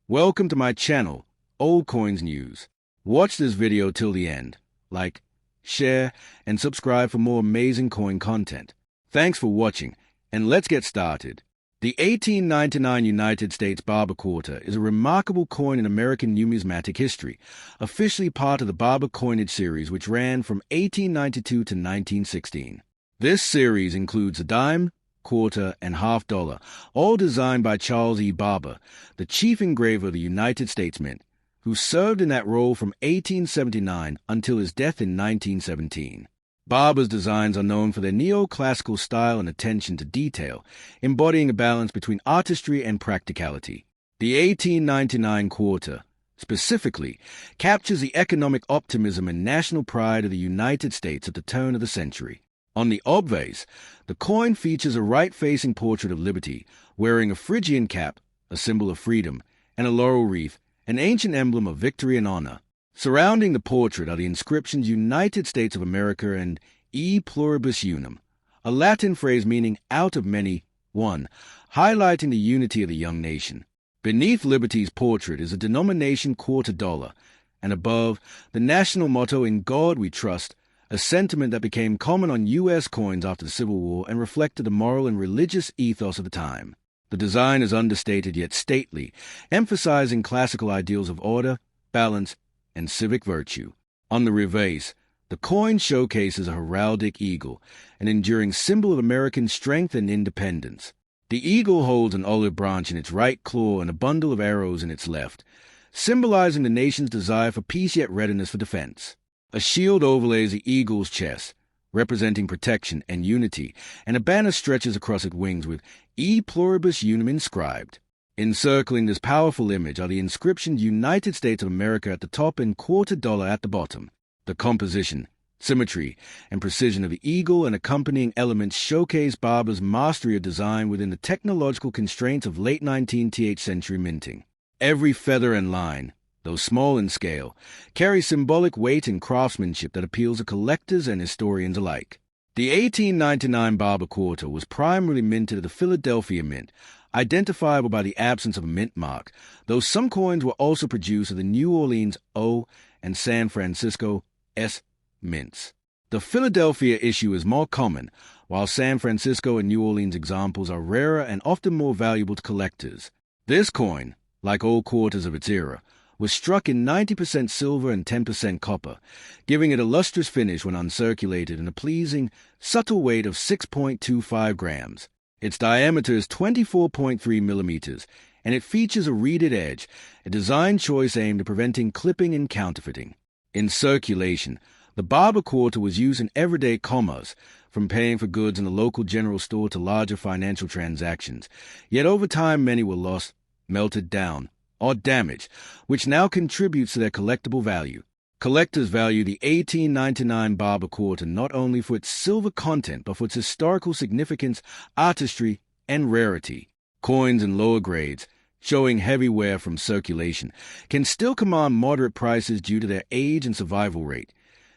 Welcome to my channel, Old Coins News. Watch this video till the end. Like, share, and subscribe for more amazing coin content. Thanks for watching, and let's get started. The 1899 United States Barber Quarter is a remarkable coin in American numismatic history, officially part of the Barber coinage series which ran from 1892 to 1916. This series includes a dime, quarter, and half dollar, all designed by Charles E. Barber, the chief engraver of the United States Mint, who served in that role from 1879 until his death in 1917. Barber's designs are known for their neoclassical style and attention to detail, embodying a balance between artistry and practicality. The 1899 quarter, specifically, captures the economic optimism and national pride of the United States at the turn of the century. On the obverse, the coin features a right-facing portrait of Liberty, wearing a Phrygian cap, a symbol of freedom, and a laurel wreath, an ancient emblem of victory and honor. Surrounding the portrait are the inscriptions United States of America and E Pluribus Unum, a Latin phrase meaning out of many, one, highlighting the unity of the young nation. Beneath Liberty's portrait is a denomination quarter dollar, and above, the national motto In God We Trust, a sentiment that became common on U.S. coins after the Civil War and reflected the moral and religious ethos of the time. The design is understated yet stately, emphasizing classical ideals of order, balance, and civic virtue. On the reverse, the coin showcases a heraldic eagle, an enduring symbol of American strength and independence. The eagle holds an olive branch in its right claw and a bundle of arrows in its left, symbolizing the nation's desire for peace yet readiness for defense. A shield overlays the eagle's chest, representing protection and unity, and a banner stretches across its wings with E Pluribus Unum inscribed. Encircling this powerful image are the inscriptions United States of America at the top and quarter dollar at the bottom. The composition, symmetry, and precision of the eagle and accompanying elements showcase Barber's mastery of design within the technological constraints of late 19th century minting. Every feather and line, though small in scale, carries symbolic weight and craftsmanship that appeals to collectors and historians alike. The 1899 Barber Quarter was primarily minted at the Philadelphia Mint, identifiable by the absence of a mint mark, though some coins were also produced at the New Orleans O and San Francisco S mints. The Philadelphia issue is more common, while San Francisco and New Orleans examples are rarer and often more valuable to collectors. This coin, like all quarters of its era, was struck in 90% silver and 10% copper, giving it a lustrous finish when uncirculated and a pleasing, subtle weight of 6.25 grams. Its diameter is 24.3 millimeters, and it features a reeded edge, a design choice aimed at preventing clipping and counterfeiting. In circulation, the Barber Quarter was used in everyday commerce, from paying for goods in the local general store to larger financial transactions. Yet over time many were lost, melted down, or damaged, which now contributes to their collectible value. Collectors value the 1899 Barber Quarter not only for its silver content but for its historical significance, artistry, and rarity. Coins in lower grades, showing heavy wear from circulation, can still command moderate prices due to their age and survival rate,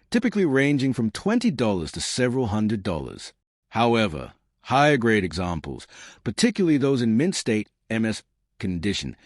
typically ranging from $20 to several $100s. However, higher grade examples, particularly those in mint state MS condition,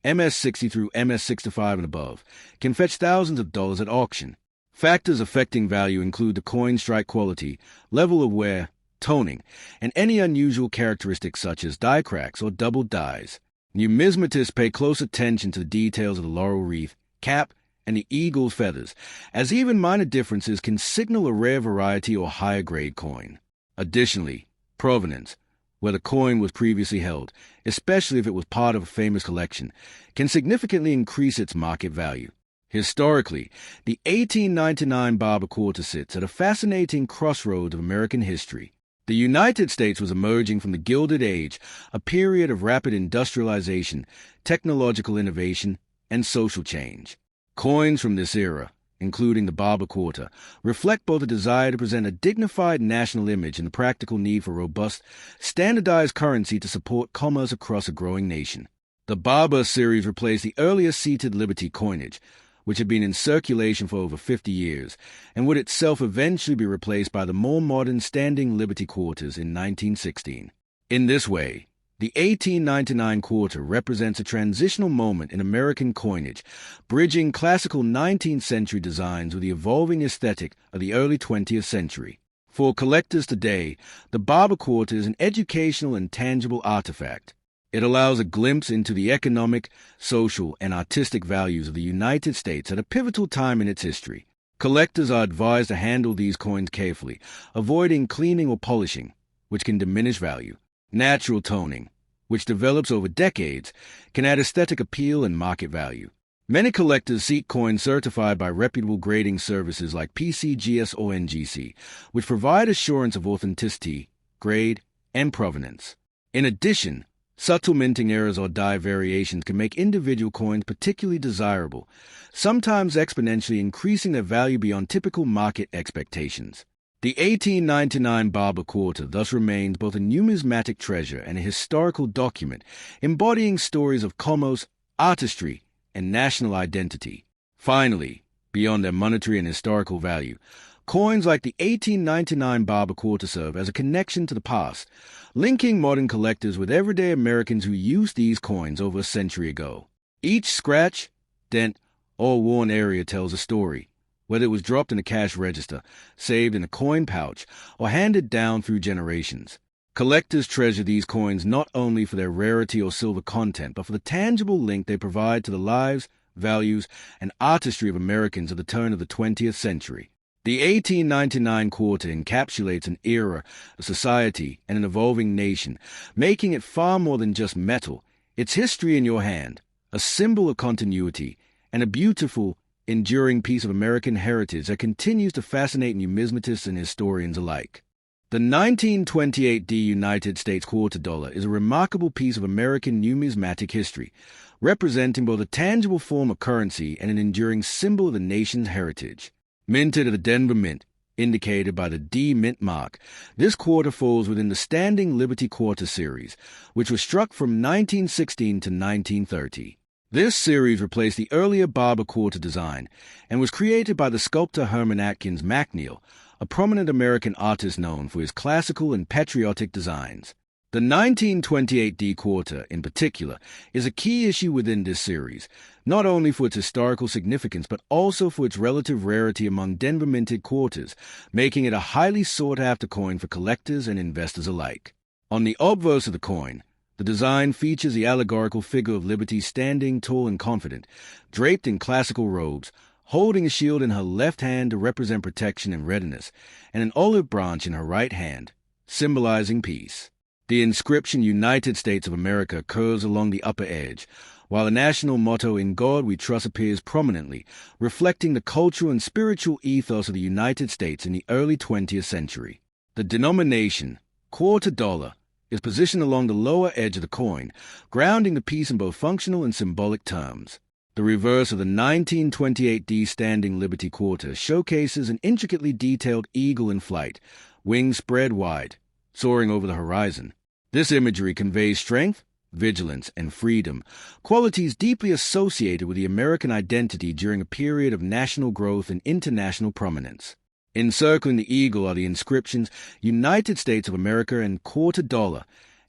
MS-60 through MS-65 and above, can fetch thousands of dollars at auction. Factors affecting value include the coin strike quality, level of wear, toning, and any unusual characteristics such as die cracks or double dies. Numismatists pay close attention to the details of the laurel wreath, cap, and the eagle's feathers, as even minor differences can signal a rare variety or higher grade coin. Additionally, provenance, where the coin was previously held, especially if it was part of a famous collection, can significantly increase its market value. Historically, the 1899 Barber Quarter sits at a fascinating crossroads of American history. The United States was emerging from the Gilded Age, a period of rapid industrialization, technological innovation, and social change. Coins from this era, including the Barber Quarter, reflect both a desire to present a dignified national image and the practical need for robust, standardized currency to support commerce across a growing nation. The Barber series replaced the earlier seated Liberty coinage, which had been in circulation for over 50 years, and would itself eventually be replaced by the more modern standing Liberty quarters in 1916. In this way, The 1899 quarter represents a transitional moment in American coinage, bridging classical 19th century designs with the evolving aesthetic of the early 20th century. For collectors today, the Barber Quarter is an educational and tangible artifact. It allows a glimpse into the economic, social, and artistic values of the United States at a pivotal time in its history. Collectors are advised to handle these coins carefully, avoiding cleaning or polishing, which can diminish value. Natural toning, which develops over decades, can add aesthetic appeal and market value. Many collectors seek coins certified by reputable grading services like PCGS or NGC, which provide assurance of authenticity, grade, and provenance. In addition, subtle minting errors or die variations can make individual coins particularly desirable, sometimes exponentially increasing their value beyond typical market expectations. The 1899 Barber Quarter thus remains both a numismatic treasure and a historical document, embodying stories of commerce, artistry, and national identity. Finally, beyond their monetary and historical value, coins like the 1899 Barber Quarter serve as a connection to the past, linking modern collectors with everyday Americans who used these coins over a century ago. Each scratch, dent, or worn area tells a story, whether it was dropped in a cash register, saved in a coin pouch, or handed down through generations. Collectors treasure these coins not only for their rarity or silver content, but for the tangible link they provide to the lives, values, and artistry of Americans at the turn of the 20th century. The 1899 quarter encapsulates an era, a society, and an evolving nation, making it far more than just metal. It's history in your hand, a symbol of continuity, and a beautiful, enduring piece of American heritage that continues to fascinate numismatists and historians alike. The 1928 United States quarter dollar is a remarkable piece of American numismatic history, representing both a tangible form of currency and an enduring symbol of the nation's heritage. Minted at the Denver Mint, indicated by the D Mint mark, this quarter falls within the Standing Liberty Quarter series, which was struck from 1916 to 1930. This series replaced the earlier Barber Quarter design and was created by the sculptor Herman Atkins McNeil, a prominent American artist known for his classical and patriotic designs. The 1928 D quarter, in particular, is a key issue within this series, not only for its historical significance but also for its relative rarity among Denver-minted quarters, making it a highly sought-after coin for collectors and investors alike. On the obverse of the coin, the design features the allegorical figure of Liberty standing tall and confident, draped in classical robes, holding a shield in her left hand to represent protection and readiness, and an olive branch in her right hand, symbolizing peace. The inscription United States of America curves along the upper edge, while the national motto "In God We Trust" appears prominently, reflecting the cultural and spiritual ethos of the United States in the early 20th century. The denomination, quarter dollar, is positioned along the lower edge of the coin, grounding the piece in both functional and symbolic terms. The reverse of the 1928 D Standing Liberty Quarter showcases an intricately detailed eagle in flight, wings spread wide, soaring over the horizon. This imagery conveys strength, vigilance, and freedom, qualities deeply associated with the American identity during a period of national growth and international prominence. Encircling the eagle are the inscriptions United States of America and quarter dollar,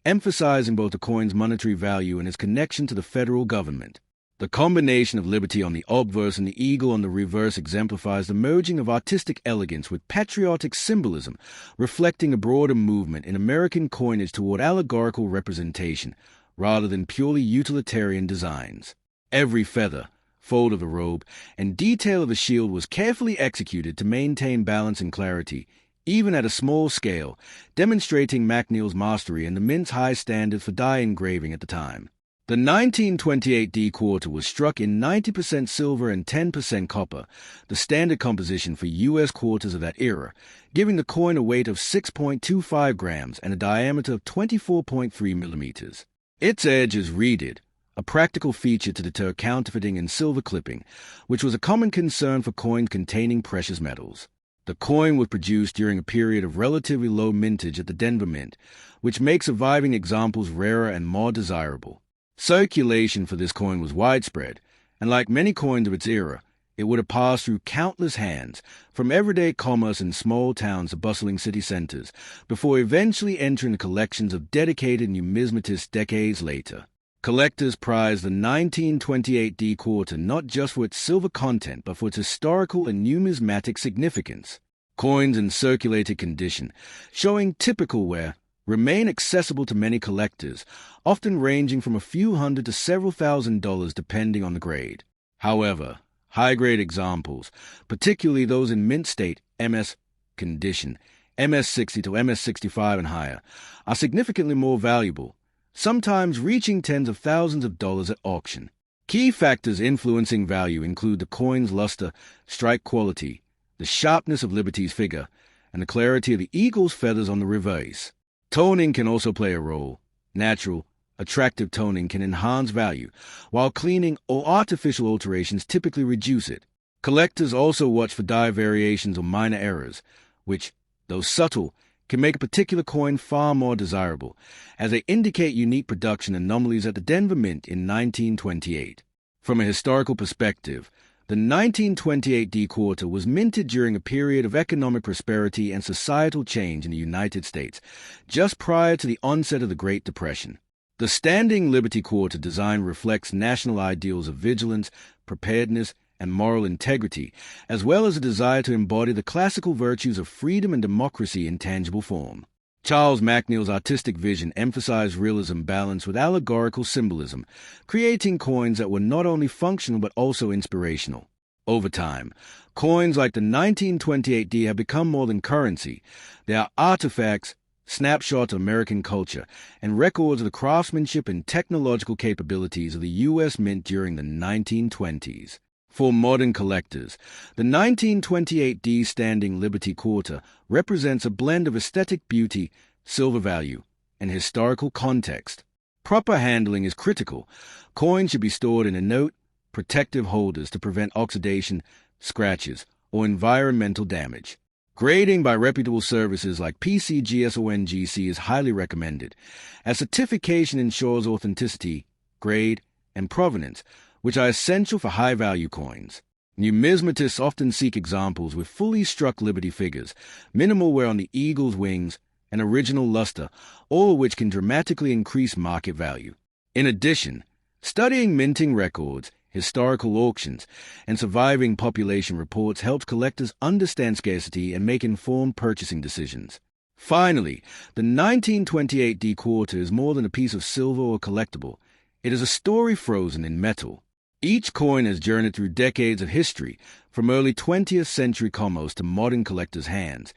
emphasizing both the coin's monetary value and its connection to the federal government. The combination of liberty on the obverse and the eagle on the reverse exemplifies the merging of artistic elegance with patriotic symbolism, reflecting a broader movement in American coinage toward allegorical representation, rather than purely utilitarian designs. Every feather, fold of the robe, and detail of the shield was carefully executed to maintain balance and clarity, even at a small scale, demonstrating McNeil's mastery and the Mint's high standards for die engraving at the time. The 1928 D quarter was struck in 90% silver and 10% copper, the standard composition for U.S. quarters of that era, giving the coin a weight of 6.25 grams and a diameter of 24.3 millimeters. Its edge is reeded, a practical feature to deter counterfeiting and silver clipping, which was a common concern for coins containing precious metals. The coin was produced during a period of relatively low mintage at the Denver Mint, which makes surviving examples rarer and more desirable. Circulation for this coin was widespread, and like many coins of its era, It would have passed through countless hands, from everyday commerce in small towns to bustling city centers, before eventually entering the collections of dedicated numismatists decades later. Collectors prize the 1928 D quarter not just for its silver content, but for its historical and numismatic significance. Coins in circulated condition, showing typical wear, remain accessible to many collectors, often ranging from a few hundred to several $1,000s depending on the grade. However, high-grade examples, particularly those in mint state MS condition, MS60 to MS65 and higher, are significantly more valuable, sometimes reaching tens of thousands of dollars at auction. Key factors influencing value include the coin's luster, strike quality, the sharpness of Liberty's figure, and the clarity of the eagle's feathers on the reverse. Toning can also play a role. Natural, attractive toning can enhance value, while cleaning or artificial alterations typically reduce it. Collectors also watch for die variations or minor errors, which, though subtle, can make a particular coin far more desirable, as they indicate unique production anomalies at the Denver Mint in 1928. From a historical perspective, the 1928 D quarter was minted during a period of economic prosperity and societal change in the United States, just prior to the onset of the Great Depression. The Standing Liberty Quarter design reflects national ideals of vigilance, preparedness, and moral integrity, as well as a desire to embody the classical virtues of freedom and democracy in tangible form. Charles McNeill's artistic vision emphasized realism balanced with allegorical symbolism, creating coins that were not only functional but also inspirational. Over time, coins like the 1928 D have become more than currency. They are artifacts, snapshots of American culture, and records of the craftsmanship and technological capabilities of the U.S. Mint during the 1920s. For modern collectors, the 1928 D Standing Liberty Quarter represents a blend of aesthetic beauty, silver value, and historical context. Proper handling is critical. Coins should be stored in inert, protective holders to prevent oxidation, scratches, or environmental damage. Grading by reputable services like PCGSONGC is highly recommended, as certification ensures authenticity, grade, and provenance, which are essential for high-value coins. Numismatists often seek examples with fully struck Liberty figures, minimal wear on the eagle's wings, and original luster, all of which can dramatically increase market value. In addition, studying minting records, historical auctions, and surviving population reports helps collectors understand scarcity and make informed purchasing decisions. Finally, the 1928 D quarter is more than a piece of silver or collectible. It is a story frozen in metal. Each coin has journeyed through decades of history, from early 20th century commerce to modern collectors' hands,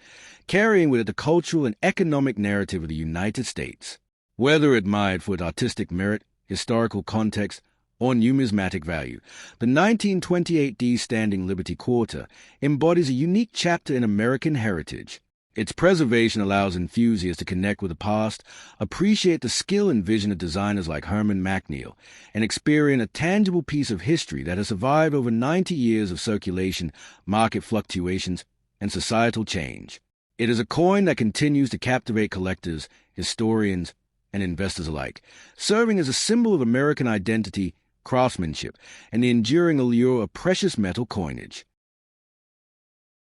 carrying with it the cultural and economic narrative of the United States. Whether admired for its artistic merit, historical context, or numismatic value, the 1928 D Standing Liberty Quarter embodies a unique chapter in American heritage. Its preservation allows enthusiasts to connect with the past, appreciate the skill and vision of designers like Herman McNeill, and experience a tangible piece of history that has survived over 90 years of circulation, market fluctuations, and societal change. It is a coin that continues to captivate collectors, historians, and investors alike, serving as a symbol of American identity, craftsmanship, and the enduring allure of precious metal coinage.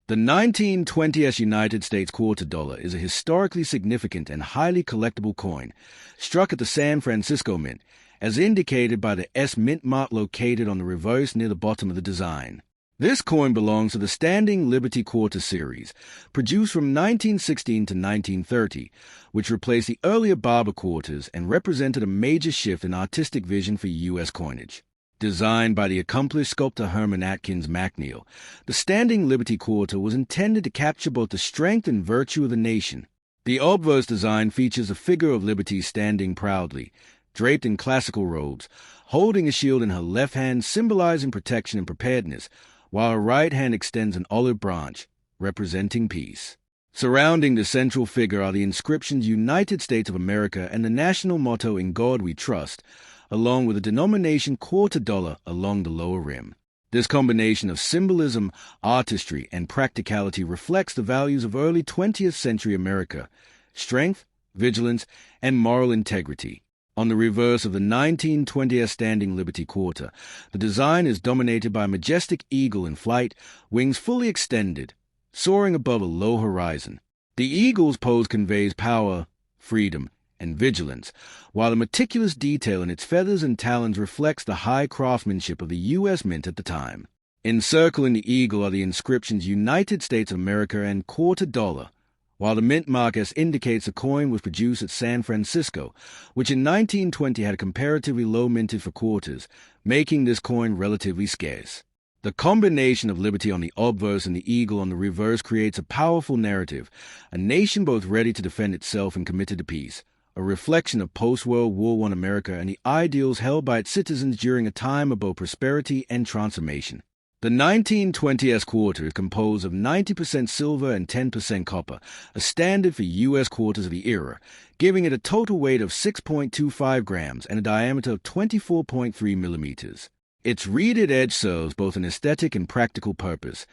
The 1920s United States quarter dollar is a historically significant and highly collectible coin, struck at the San Francisco Mint, as indicated by the S mint mark located on the reverse near the bottom of the design. This coin belongs to the Standing Liberty Quarter series, produced from 1916 to 1930, which replaced the earlier Barber Quarters and represented a major shift in artistic vision for U.S. coinage. Designed by the accomplished sculptor Herman Atkins McNeill, the Standing Liberty Quarter was intended to capture both the strength and virtue of the nation. The obverse design features a figure of Liberty standing proudly, draped in classical robes, holding a shield in her left hand symbolizing protection and preparedness, while her right hand extends an olive branch, representing peace. Surrounding the central figure are the inscriptions United States of America and the national motto In God We Trust, along with the denomination quarter dollar along the lower rim. This combination of symbolism, artistry, and practicality reflects the values of early 20th century America: strength, vigilance, and moral integrity. On the reverse of the 1920s Standing Liberty Quarter, the design is dominated by a majestic eagle in flight, wings fully extended, soaring above a low horizon. The eagle's pose conveys power, freedom, and vigilance, while the meticulous detail in its feathers and talons reflects the high craftsmanship of the U.S. Mint at the time. Encircling the eagle are the inscriptions United States of America and quarter dollar, while the mint mark indicates the coin was produced at San Francisco, which in 1920 had comparatively low mintage for quarters, making this coin relatively scarce. The combination of liberty on the obverse and the eagle on the reverse creates a powerful narrative, a nation both ready to defend itself and committed to peace, a reflection of post-World War I America and the ideals held by its citizens during a time of both prosperity and transformation. The 1920s quarter is composed of 90% silver and 10% copper, a standard for U.S. quarters of the era, giving it a total weight of 6.25 grams and a diameter of 24.3 millimeters. Its reeded edge serves both an aesthetic and practical purpose,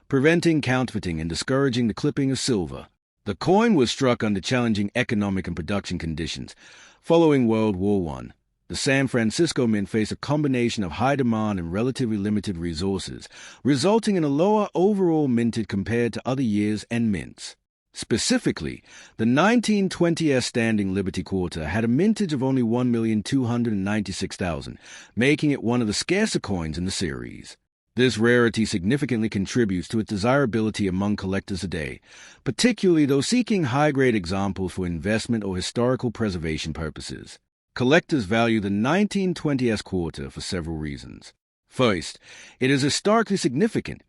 preventing counterfeiting and discouraging the clipping of silver. The coin was struck under challenging economic and production conditions. Following World War I, the San Francisco Mint faced a combination of high demand and relatively limited resources, resulting in a lower overall mintage compared to other years and mints. Specifically, the 1920s Standing Liberty Quarter had a mintage of only 1,296,000, making it one of the scarcer coins in the series. This rarity significantly contributes to its desirability among collectors today, particularly those seeking high-grade examples for investment or historical preservation purposes. Collectors value the 1920s quarter for several reasons. First, it is historically significant,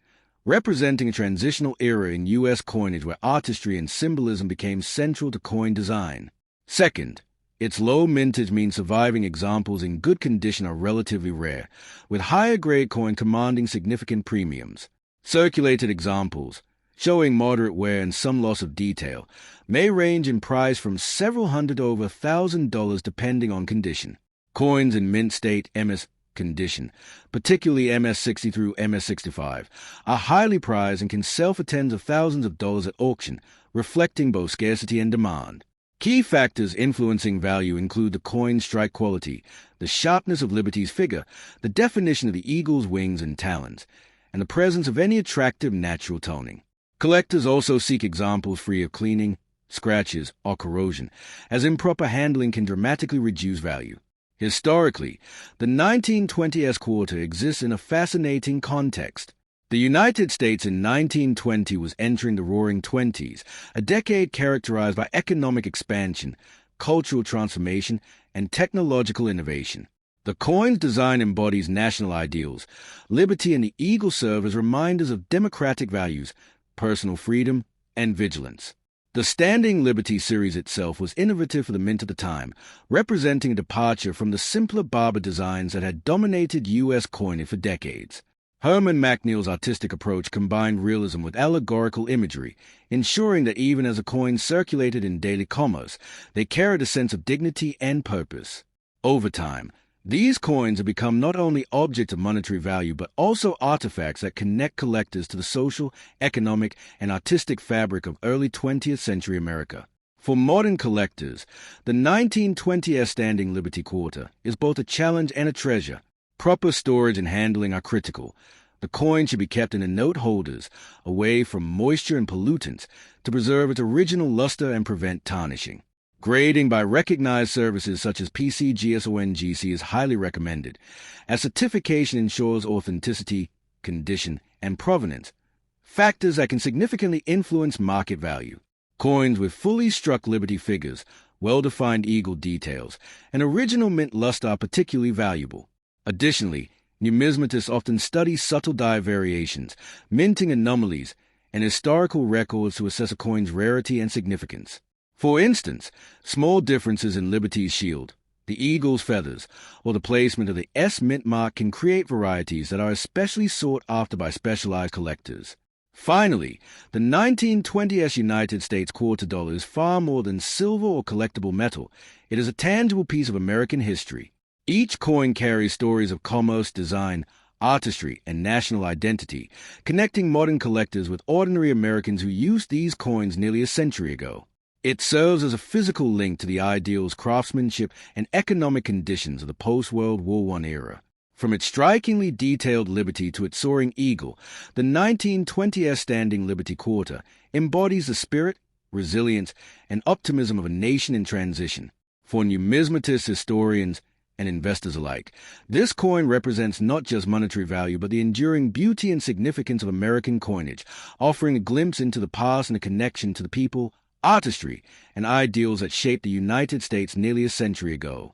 representing a transitional era in U.S. coinage where artistry and symbolism became central to coin design. Second, its low mintage means surviving examples in good condition are relatively rare, with higher-grade coin commanding significant premiums. Circulated examples, showing moderate wear and some loss of detail, may range in price from several hundred to over $1,000 depending on condition. Coins in mint state MS condition, particularly MS-60 through MS-65, are highly prized and can sell for tens of thousands of dollars at auction, reflecting both scarcity and demand. Key factors influencing value include the coin's strike quality, the sharpness of Liberty's figure, the definition of the eagle's wings and talons, and the presence of any attractive natural toning. Collectors also seek examples free of cleaning, scratches, or corrosion, as improper handling can dramatically reduce value. Historically, the 1920s quarter exists in a fascinating context. The United States in 1920 was entering the Roaring Twenties, a decade characterized by economic expansion, cultural transformation, and technological innovation. The coin's design embodies national ideals. Liberty and the eagle serve as reminders of democratic values, personal freedom, and vigilance. The Standing Liberty series itself was innovative for the mint at the time, representing a departure from the simpler Barber designs that had dominated U.S. coinage for decades. Herman McNeil's artistic approach combined realism with allegorical imagery, ensuring that even as the coins circulated in daily commerce, they carried a sense of dignity and purpose. Over time, these coins have become not only objects of monetary value but also artifacts that connect collectors to the social, economic, and artistic fabric of early 20th century America. For modern collectors, the 1920s Standing Liberty Quarter is both a challenge and a treasure. Proper storage and handling are critical. The coin should be kept in the note holders, away from moisture and pollutants, to preserve its original luster and prevent tarnishing. Grading by recognized services such as PCGSONGC is highly recommended, as certification ensures authenticity, condition, and provenance, factors that can significantly influence market value. Coins with fully struck Liberty figures, well-defined eagle details, and original mint luster are particularly valuable. Additionally, numismatists often study subtle die variations, minting anomalies, and historical records to assess a coin's rarity and significance. For instance, small differences in Liberty's shield, the eagle's feathers, or the placement of the S mint mark can create varieties that are especially sought after by specialized collectors. Finally, the 1920s United States quarter dollar is far more than silver or collectible metal. It is a tangible piece of American history. Each coin carries stories of commerce, design, artistry, and national identity, connecting modern collectors with ordinary Americans who used these coins nearly a century ago. It serves as a physical link to the ideals, craftsmanship, and economic conditions of the post-World War I era. From its strikingly detailed Liberty to its soaring eagle, the 1920s standing Liberty Quarter embodies the spirit, resilience, and optimism of a nation in transition. For numismatists, historians, and investors alike, this coin represents not just monetary value but the enduring beauty and significance of American coinage, offering a glimpse into the past and a connection to the people, artistry, and ideals that shaped the United States nearly a century ago.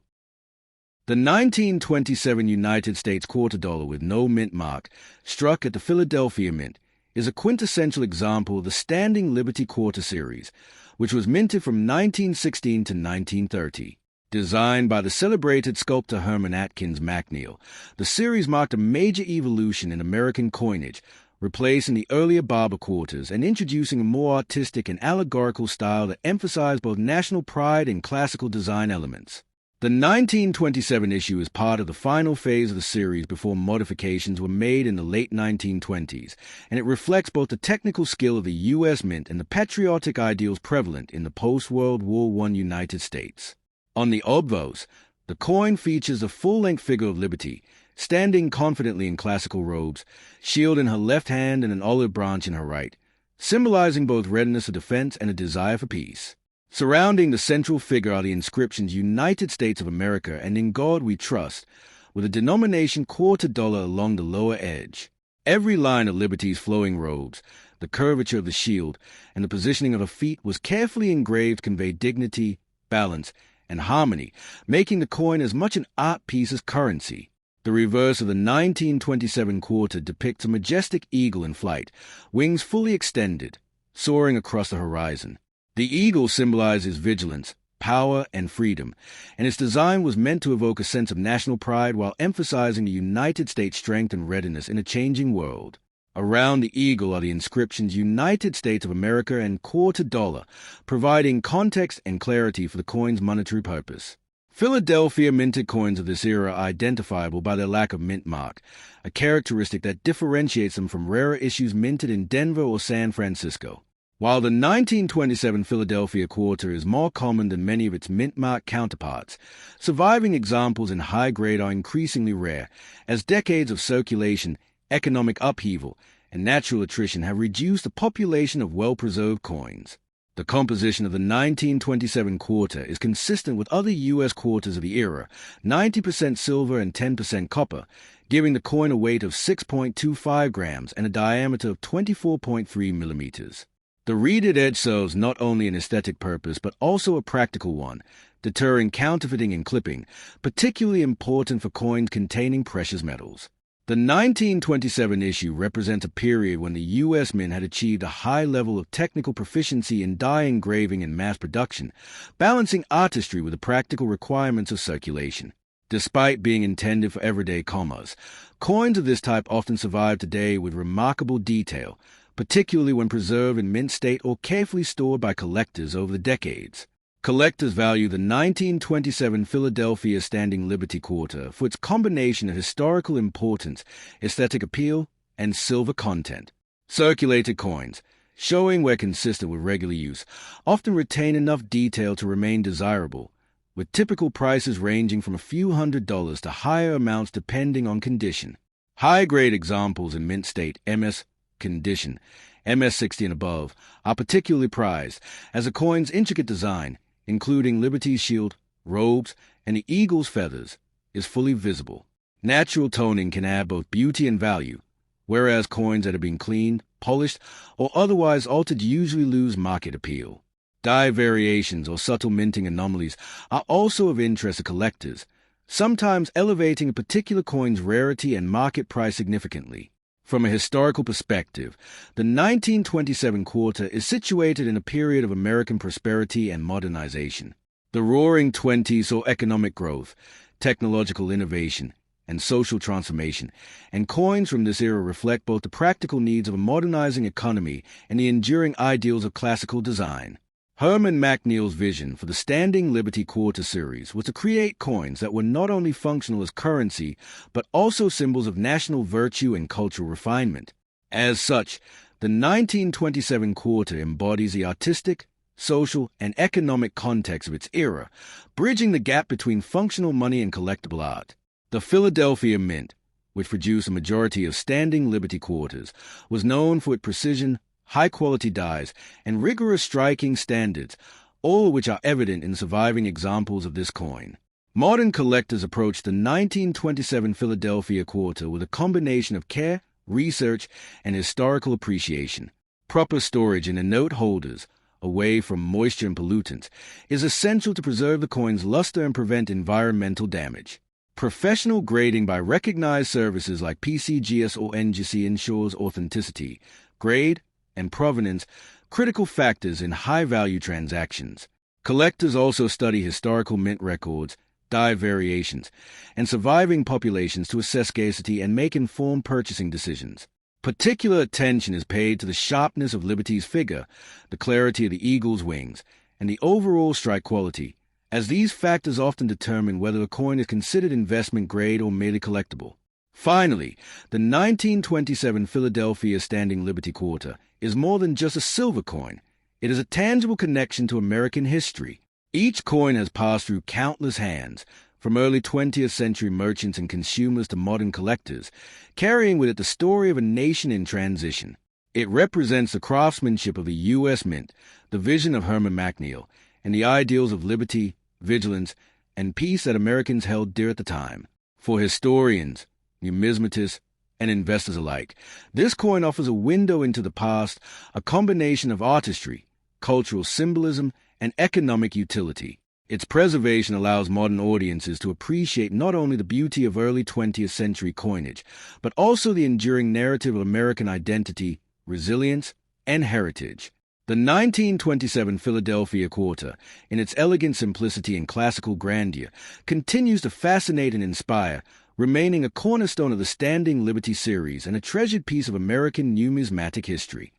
The 1927 United States quarter dollar with no mint mark, struck at the Philadelphia Mint, is a quintessential example of the Standing Liberty Quarter series, which was minted from 1916 to 1930. Designed by the celebrated sculptor Herman Atkins McNeil, the series marked a major evolution in American coinage, replacing the earlier Barber Quarters and introducing a more artistic and allegorical style that emphasized both national pride and classical design elements. The 1927 issue is part of the final phase of the series before modifications were made in the late 1920s, and it reflects both the technical skill of the U.S. Mint and the patriotic ideals prevalent in the post-World War I United States. On the obverse, the coin features a full-length figure of Liberty, standing confidently in classical robes, shield in her left hand and an olive branch in her right, symbolizing both readiness of defense and a desire for peace. Surrounding the central figure are the inscriptions United States of America and In God We Trust, with a denomination quarter dollar along the lower edge. Every line of Liberty's flowing robes, the curvature of the shield, and the positioning of her feet was carefully engraved to convey dignity, balance, and harmony, making the coin as much an art piece as currency. The reverse of the 1927 quarter depicts a majestic eagle in flight, wings fully extended, soaring across the horizon. The eagle symbolizes vigilance, power, and freedom, and its design was meant to evoke a sense of national pride while emphasizing the United States' strength and readiness in a changing world. Around the eagle are the inscriptions United States of America and quarter dollar, providing context and clarity for the coin's monetary purpose. Philadelphia minted coins of this era are identifiable by their lack of mint mark, a characteristic that differentiates them from rarer issues minted in Denver or San Francisco. While the 1927 Philadelphia quarter is more common than many of its mint-mark counterparts, surviving examples in high grade are increasingly rare, as decades of circulation, economic upheaval, and natural attrition have reduced the population of well-preserved coins. The composition of the 1927 quarter is consistent with other U.S. quarters of the era, 90% silver and 10% copper, giving the coin a weight of 6.25 grams and a diameter of 24.3 millimeters. The reeded edge serves not only an aesthetic purpose but also a practical one, deterring counterfeiting and clipping, particularly important for coins containing precious metals. The 1927 issue represents a period when the U.S. Mint had achieved a high level of technical proficiency in die engraving and mass production, balancing artistry with the practical requirements of circulation. Despite being intended for everyday commerce, coins of this type often survive today with remarkable detail, particularly when preserved in mint state or carefully stored by collectors over the decades. Collectors value the 1927 Philadelphia Standing Liberty Quarter for its combination of historical importance, aesthetic appeal, and silver content. Circulated coins, showing where consistent with regular use, often retain enough detail to remain desirable, with typical prices ranging from a few $100s to higher amounts depending on condition. High-grade examples in mint state MS condition, MS-60 and above, are particularly prized, as the coin's intricate design, including Liberty's shield, robes, and the eagle's feathers, is fully visible. Natural toning can add both beauty and value, whereas coins that have been cleaned, polished, or otherwise altered usually lose market appeal. Die variations or subtle minting anomalies are also of interest to collectors, sometimes elevating a particular coin's rarity and market price significantly. From a historical perspective, the 1927 quarter is situated in a period of American prosperity and modernization. The Roaring Twenties saw economic growth, technological innovation, and social transformation, and coins from this era reflect both the practical needs of a modernizing economy and the enduring ideals of classical design. Herman McNeil's vision for the Standing Liberty Quarter series was to create coins that were not only functional as currency, but also symbols of national virtue and cultural refinement. As such, the 1927 quarter embodies the artistic, social, and economic context of its era, bridging the gap between functional money and collectible art. The Philadelphia Mint, which produced a majority of standing Liberty Quarters, was known for its precision, high-quality dies, and rigorous striking standards, all of which are evident in surviving examples of this coin. Modern collectors approach the 1927 Philadelphia Quarter with a combination of care, research, and historical appreciation. Proper storage in the note holders, away from moisture and pollutants, is essential to preserve the coin's luster and prevent environmental damage. Professional grading by recognized services like PCGS or NGC ensures authenticity, grade, and provenance, critical factors in high-value transactions. Collectors also study historical mint records, die variations, and surviving populations to assess scarcity and make informed purchasing decisions. Particular attention is paid to the sharpness of Liberty's figure, the clarity of the eagle's wings, and the overall strike quality, as these factors often determine whether a coin is considered investment grade or merely collectible. Finally, the 1927 Philadelphia Standing Liberty Quarter is more than just a silver coin. It is a tangible connection to American history. Each coin has passed through countless hands, from early 20th century merchants and consumers to modern collectors, carrying with it the story of a nation in transition. It represents the craftsmanship of the U.S. Mint, the vision of Herman Macneil, and the ideals of liberty, vigilance, and peace that Americans held dear at the time. For historians, numismatists, and investors alike, this coin offers a window into the past, a combination of artistry, cultural symbolism, and economic utility. Its preservation allows modern audiences to appreciate not only the beauty of early 20th century coinage, but also the enduring narrative of American identity, resilience, and heritage. The 1927 Philadelphia Quarter, in its elegant simplicity and classical grandeur, continues to fascinate and inspire, remaining a cornerstone of the Standing Liberty series and a treasured piece of American numismatic history.